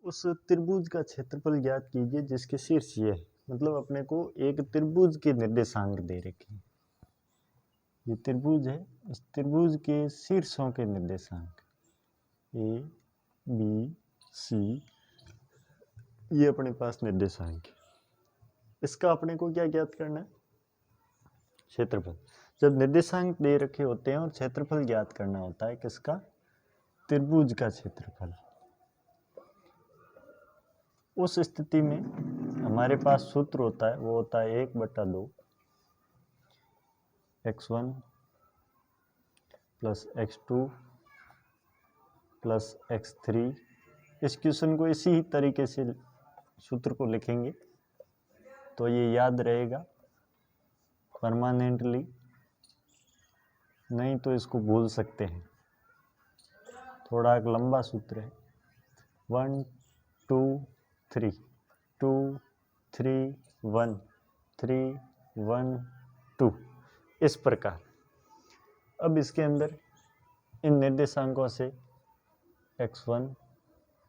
उस त्रिभुज का क्षेत्रफल ज्ञात कीजिए जिसके शीर्ष ये है। मतलब अपने को एक त्रिभुज के निर्देशांक दे रखे हैं। ये त्रिभुज है, इस त्रिभुज के शीर्षों के निर्देशांक ए बी सी, ये अपने पास निर्देशांक है। इसका अपने को क्या ज्ञात करना है? क्षेत्रफल। जब निर्देशांक दे रखे होते हैं और क्षेत्रफल ज्ञात करना होता है किसका? त्रिभुज का क्षेत्रफल। उस स्थिति में हमारे पास सूत्र होता है, वो होता है 1/2 x1 plus x2 plus x3। इस क्वेश्चन को इसी ही तरीके से सूत्र को लिखेंगे तो ये याद रहेगा परमानेंटली, नहीं तो इसको भूल सकते हैं। थोड़ा एक लंबा सूत्र है। 1 2 3 2 3 1 3 1 2, इस प्रकार। अब इसके अंदर इन निर्देशांकों से x1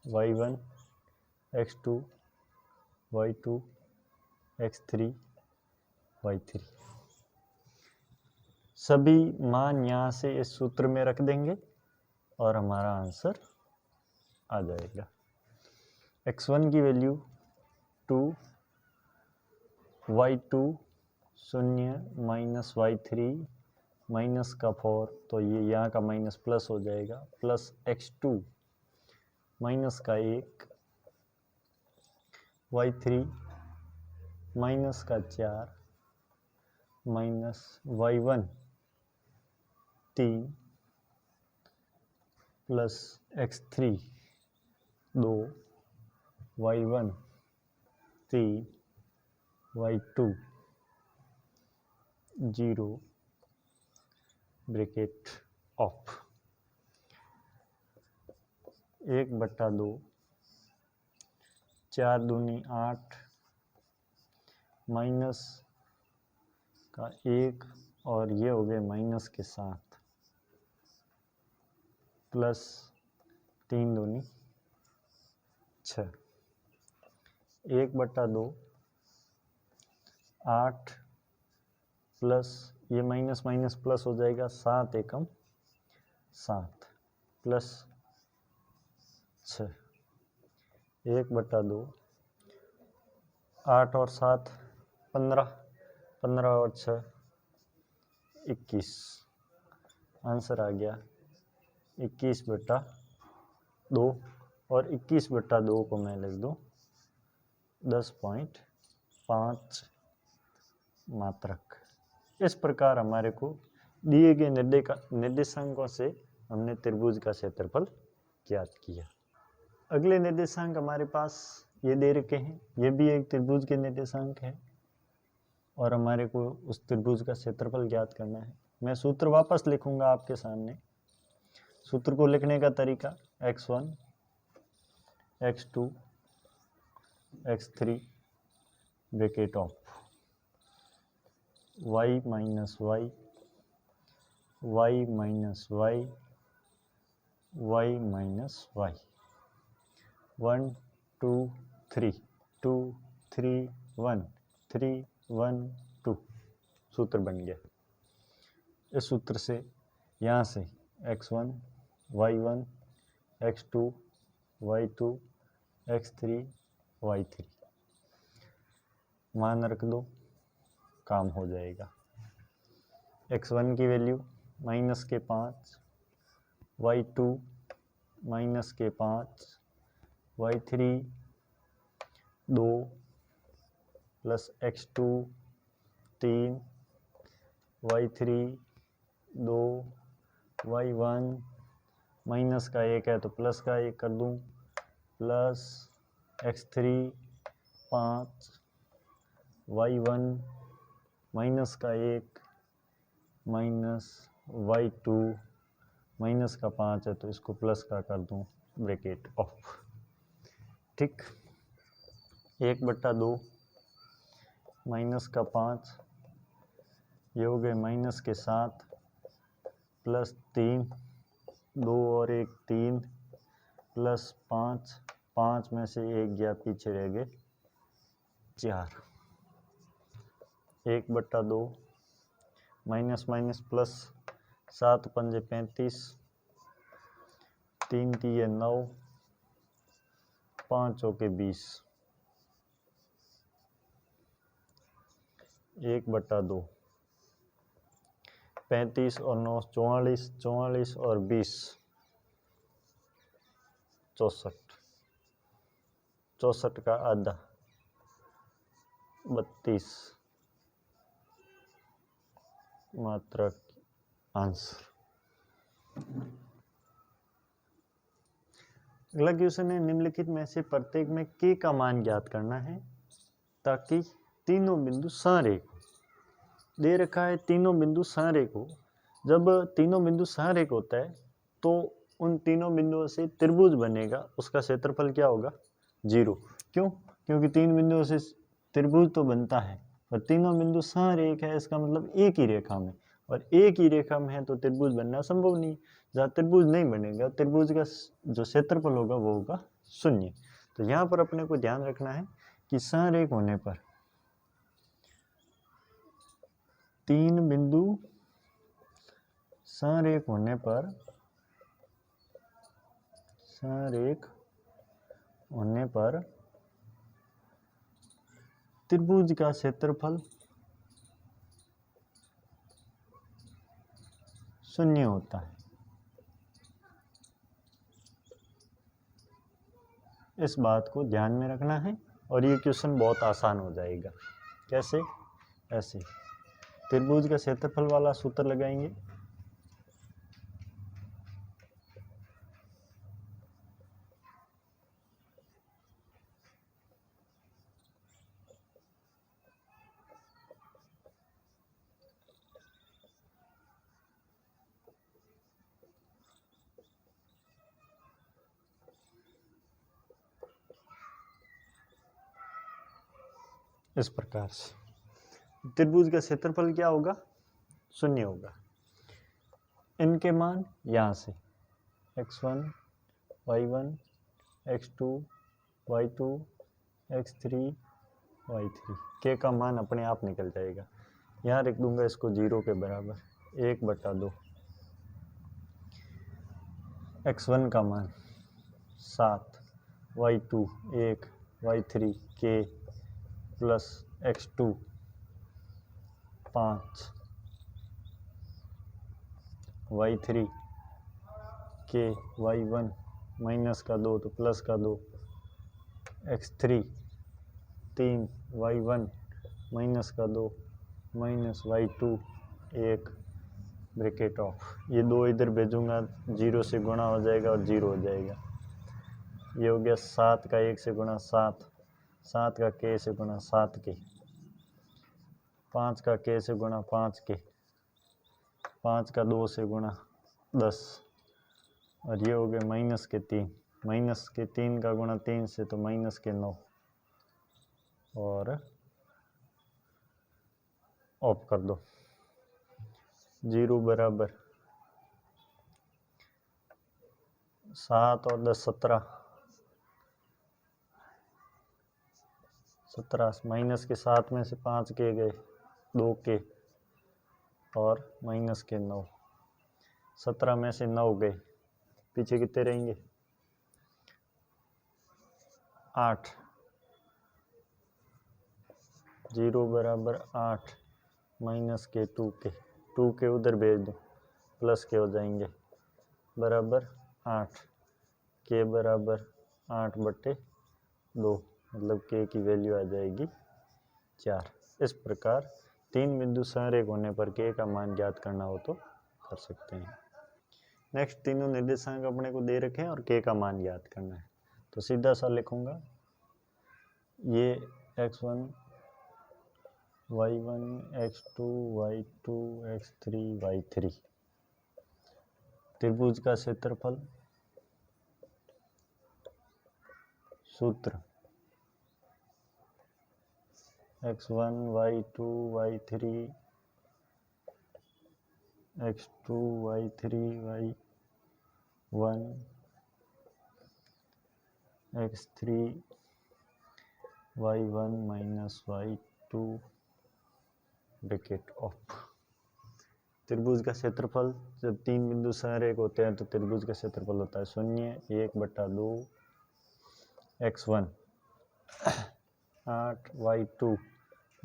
y1 x2 y2 x3 y3 सभी मान यहाँ से इस सूत्र में रख देंगे और हमारा आंसर आ जाएगा। x1 की value 2, y2 0 minus y3 minus का 4, तो ये यहाँ का माइनस प्लस हो जाएगा, प्लस x2 माइनस का 1, y3 माइनस का 4 minus y1 3 plus x3 2 y1 3 y2 0 bracket of 1/2 4 दूनी 8 माइनस का 1 और ये हो गए माइनस के 7 प्लस 3 दूनी 6 1/2 8 प्लस ये माइनस माइनस प्लस हो जाएगा 7 एकम 7 प्लस 6 1/2 8 और 7 15 15 और 6 21। आंसर आ गया 21/2 और 21/2 को मैं लिख दूँ 10.5 मात्रक। इस प्रकार हमारे को दिए गए निर्देशांकों से हमने त्रिभुज का क्षेत्रफल ज्ञात किया। अगले निर्देशांक हमारे पास ये दे रखे हैं, ये भी एक त्रिभुज के निर्देशांक है और हमारे को उस त्रिभुज का क्षेत्रफल ज्ञात करना है। मैं सूत्र वापस लिखूंगा आपके सामने। सूत्र को लिखने का तरीका x1 x2 x3 bracket of y minus y y minus y y minus y 1 2 3 2 3 1 3 1 2 सूत्र बन गया। इस सूत्र से यहाँ से x1 y1 x2 y2 x3 y3 मान रख दो, काम हो जाएगा। x1 की वैल्यू माइनस के 5, y2 माइनस के 5, y3 2 plus x2 3, y3 2, y1 minus का 1 है तो प्लस का 1 कर दूँ, प्लस x3 5, y1 माइनस का 1 माइनस y2 माइनस का 5 है तो इसको प्लस का कर दूँ, ब्रैकेट ऑफ। ठीक, 1/2 माइनस का 5, ये हो गए माइनस के 7 प्लस 3 2 और 1 3 प्लस 5 5 में से 1 गया, पीछे रह गए 4। 1/2 माइनस माइनस प्लस, 7 पंजे 35, 3 तिये 9, 5 चौके 20। 1/2 35 और 9 44, 44 और 20 64, 64 का आधा 32 मात्रक आंसर। अगला क्वेश्चन है, निम्नलिखित में से प्रत्येक में k का मान ज्ञात करना है ताकि तीनों बिंदु संरेख दे रखा है। तीनों बिंदु संरेख हो, जब तीनों बिंदु संरेख होता है तो उन तीनों बिंदुओं से त्रिभुज बनेगा, उसका क्षेत्रफल क्या होगा? 0। क्यों? क्योंकि 3 बिंदुओं से त्रिभुज तो बनता है और तीनों बिंदु संरेख है, इसका मतलब एक ही रेखा में, और एक ही रेखा में है तो त्रिभुज बनना संभव नहीं। जहाँ त्रिभुज नहीं बनेगा, त्रिभुज का जो क्षेत्रफल होगा वो होगा 0। तो यहाँ पर अपने को ध्यान रखना है कि संरेख होने पर 3 बिंदु संरेख होने पर त्रिभुज का क्षेत्रफल 0 होता है। इस बात को ध्यान में रखना है और ये क्वेश्चन बहुत आसान हो जाएगा। कैसे? ऐसे त्रिभुज का क्षेत्रफल वाला सूत्र लगाएंगे। इस प्रकार से त्रिभुज का क्षेत्रफल क्या होगा? 0 होगा। इनके मान यहाँ से x1 y1 x2 y2 x3 y3 k का मान अपने आप निकल जाएगा। यहाँ रख दूंगा इसको 0 के बराबर, 1/2 x1 का मान 7, y2 1, y3 k plus x2 5, y3 k y1 minus का 2 तो प्लस का 2, x3 3 y1 माइनस का 2 माइनस y2 1 ब्रैकेट ऑफ, ये 2 इधर भेजूंगा, 0 से गुणा हो जाएगा और 0 हो जाएगा। ये हो गया 7 का 1 से गुणा 7, 7 का k से गुणा 7 के, 5 का k से गुणा 5 के, 5 का 2 से गुणा 10, और ये हो गए माइनस के 3, माइनस के 3 का गुणा 3 से तो माइनस के 9, और ऑफ कर दो। 0 बराबर 7 और 10 17, 17 माइनस के 7 में से 5 के गए, 2 के और माइनस के 9, 17 में से 9 गए, पीछे कितने रहेंगे? 8। 0 बराबर 8 माइनस के 2 के उधर भेज दो, प्लस के हो जाएंगे, बराबर 8, के बराबर 8/2, मतलब के की वैल्यू आ जाएगी 4। इस प्रकार 3 बिंदु संरेख होने पर के का मान ज्ञात करना हो तो कर सकते हैं। नेक्स्ट, तीनों निर्देशांक अपने को दे रखे हैं और के का मान ज्ञात करना है, तो सीधा सा लिखूंगा, ये x1 y1 x2 y2 x3 y3 त्रिभुज का क्षेत्रफल, सूत्र x1 y2 y3 x2 y3 y1 x3 y1 minus y2 bracket of. त्रिभुज का क्षेत्रफल जब तीन बिंदु संरेख होते हैं तो त्रिभुज का क्षेत्रफल होता है 0 1/2 x1 8 y2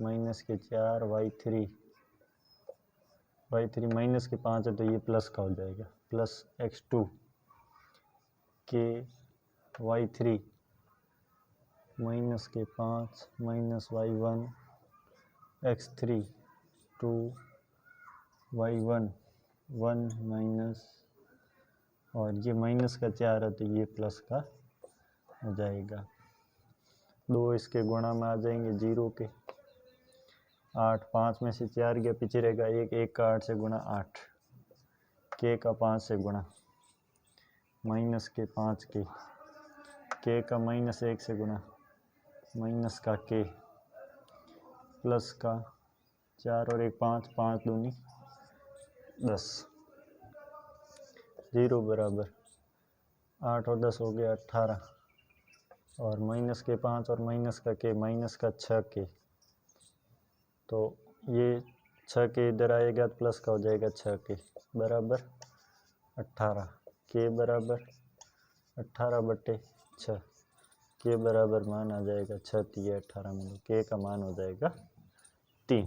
माइनस के 4 y3 माइनस के 5 है तो ये प्लस का हो जाएगा प्लस x2 के y3 माइनस के 5 minus y1 x3 2 y1 1 minus और ये माइनस का 4 है तो ये प्लस का हो जाएगा। 2 इसके गुणा में आ जाएंगे 0 के 8 5 में से 4 गया पीछे रहेगा 1 का 8 से गुणा 8 के का 5 से गुणा माइनस के 5 के का माइनस 1 से गुणा माइनस का के प्लस का 4 और 1 5 5 दूनी 10 0 बराबर 8 और 10 हो गया 18 और माइनस के 5 और माइनस का के माइनस का 6 के तो ये 6 के इधर आएगा तो प्लस का हो जाएगा 6 के बराबर 18 के बराबर 18/6 के बराबर मान आ जाएगा 6 3 18 में के का मान हो जाएगा 3।